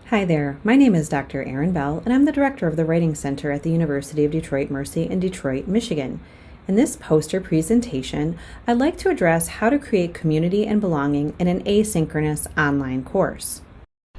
Hi there, my name is Dr. Erin Bell, and I'm the director of the Writing Center at the University of Detroit Mercy in Detroit, Michigan. In this poster presentation, I'd like to address how to create community and belonging in an asynchronous online course.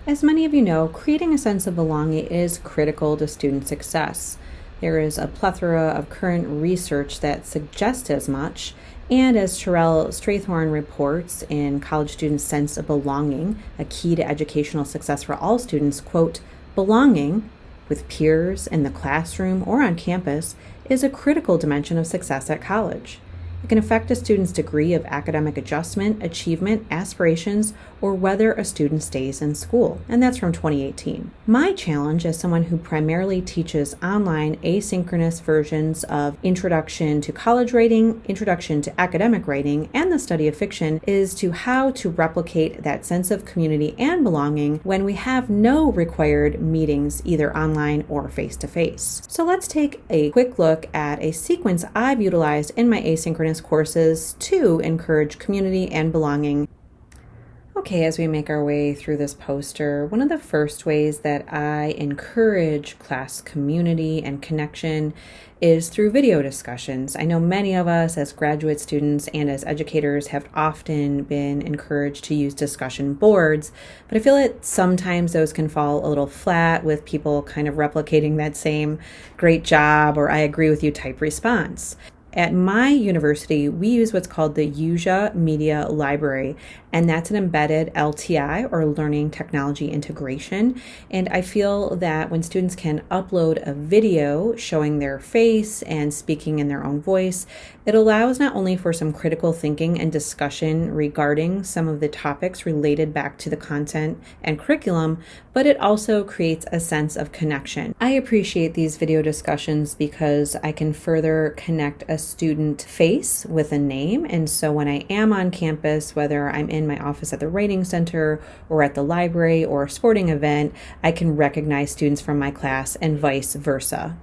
As many of you know, creating a sense of belonging is critical to student success. There is a plethora of current research that suggests as much, and as Sherelle Strathorn reports in College Students' Sense of Belonging, a key to educational success for all students, quote, belonging with peers in the classroom or on campus is a critical dimension of success at college. It can affect a student's degree of academic adjustment, achievement, aspirations, or whether a student stays in school. And that's from 2018. My challenge as someone who primarily teaches online asynchronous versions of Introduction to College Writing, Introduction to Academic Writing, and the Study of Fiction is to how to replicate that sense of community and belonging when we have no required meetings either online or face-to-face. So let's take a quick look at a sequence I've utilized in my asynchronous courses to encourage community and belonging. Okay, as we make our way through this poster, one of the first ways that I encourage class community and connection is through video discussions. I know many of us as graduate students and as educators have often been encouraged to use discussion boards, but I feel that sometimes those can fall a little flat with people kind of replicating that same great job or I agree with you type response. At my university, we use what's called the USIA Media Library, and that's an embedded LTI or Learning Technology Integration. And I feel that when students can upload a video showing their face and speaking in their own voice, it allows not only for some critical thinking and discussion regarding some of the topics related back to the content and curriculum, but it also creates a sense of connection. I appreciate these video discussions because I can further connect a student face with a name. And so when I am on campus, whether I'm in my office at the Writing Center or at the library or a sporting event, I can recognize students from my class and vice versa.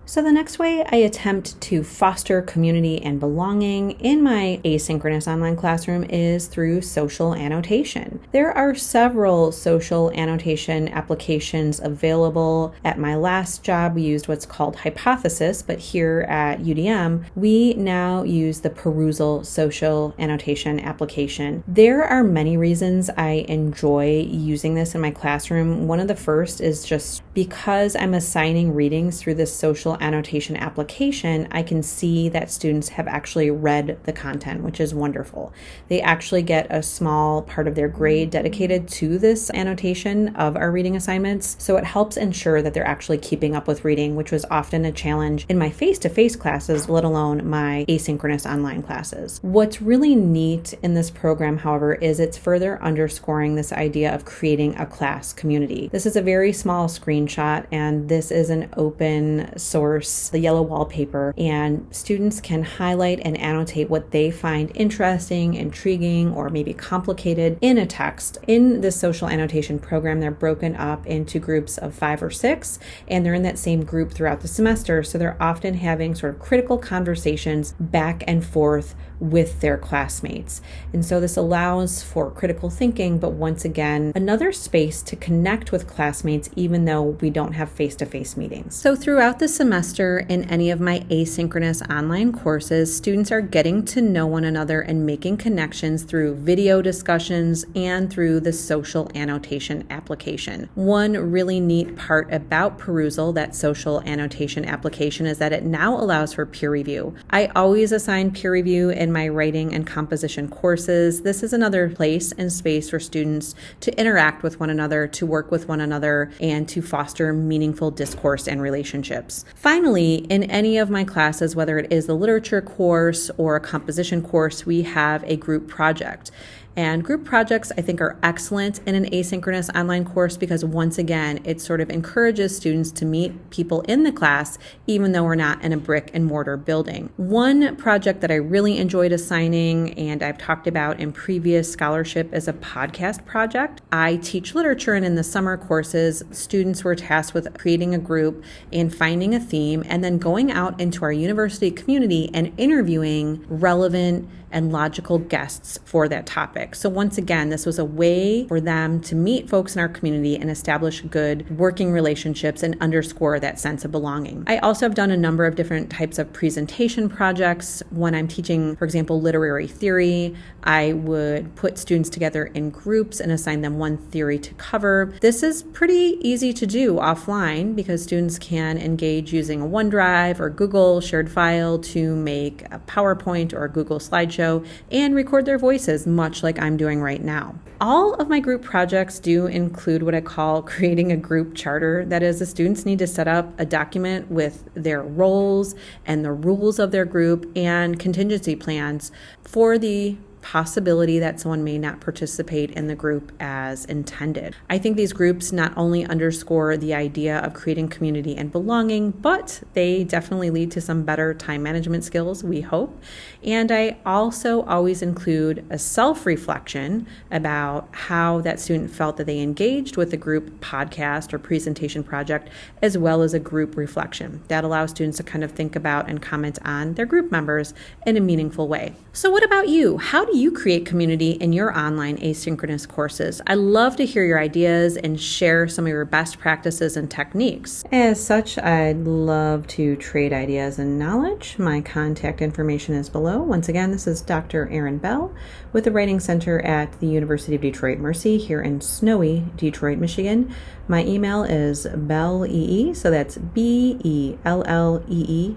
So the next way I attempt to foster community and belonging in my asynchronous online classroom is through social annotation. There are several social annotation applications available. At my last job, we used what's called Hypothesis, but here at UDM, we now use the Perusal social annotation application. There are many reasons I enjoy using this in my classroom. One of the first is just because I'm assigning readings through this social annotation application, I can see that students have actually read the content, which is wonderful. They actually get a small part of their grade dedicated to this annotation of our reading assignments, so it helps ensure that they're actually keeping up with reading, which was often a challenge in my face-to-face classes, let alone my asynchronous online classes. What's really neat in this program, however, is it's further underscoring this idea of creating a class community. This is a very small screenshot, and this is an open source, the yellow wallpaper, and students can highlight and annotate what they find interesting, intriguing, or maybe complicated in a text. In this social annotation program, they're broken up into groups of 5 or 6, and they're in that same group throughout the semester, so they're often having sort of critical conversations back and forth with their classmates. And so this allows for critical thinking, but once again, another space to connect with classmates even though we don't have face-to-face meetings. So throughout the semester in any of my asynchronous online courses, students are getting to know one another and making connections through video discussions and through the social annotation application. One really neat part about Perusal, that social annotation application, is that it now allows for peer review. I always assign peer review in my writing and composition courses. This is another place and space for students to interact with one another, to work with one another, and to foster meaningful discourse and relationships. Finally, in any of my classes, whether it is the literature course or a composition course, we have a group project. And group projects, I think, are excellent in an asynchronous online course because, once again, it sort of encourages students to meet people in the class, even though we're not in a brick and mortar building. One project that I really enjoyed assigning, and I've talked about in previous scholarship, is a podcast project. I teach literature, and in the summer courses, students were tasked with creating a group and finding a theme, and then going out into our university community and interviewing relevant and logical guests for that topic. So once again, this was a way for them to meet folks in our community and establish good working relationships and underscore that sense of belonging. I also have done a number of different types of presentation projects. When I'm teaching, for example, literary theory, I would put students together in groups and assign them one theory to cover. This is pretty easy to do offline because students can engage using a OneDrive or Google shared file to make a PowerPoint or a Google slideshow and record their voices, much like I'm doing right now. All of my group projects do include what I call creating a group charter. That is, the students need to set up a document with their roles and the rules of their group and contingency plans for the possibility that someone may not participate in the group as intended. I think these groups not only underscore the idea of creating community and belonging, but they definitely lead to some better time management skills, we hope. And I also always include a self-reflection about how that student felt that they engaged with the group podcast or presentation project, as well as a group reflection. That allows students to kind of think about and comment on their group members in a meaningful way. So what about you? How do you create community in your online asynchronous courses? I love to hear your ideas and share some of your best practices and techniques. As such, I'd love to trade ideas and knowledge. My contact information is below. Once again, this is Dr. Erin Bell with the Writing Center at the University of Detroit Mercy here in snowy Detroit, Michigan. My email is bellee, so that's BELLEE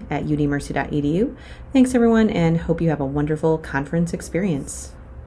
@udmercy.edu. Thanks everyone, and hope you have a wonderful conference experience.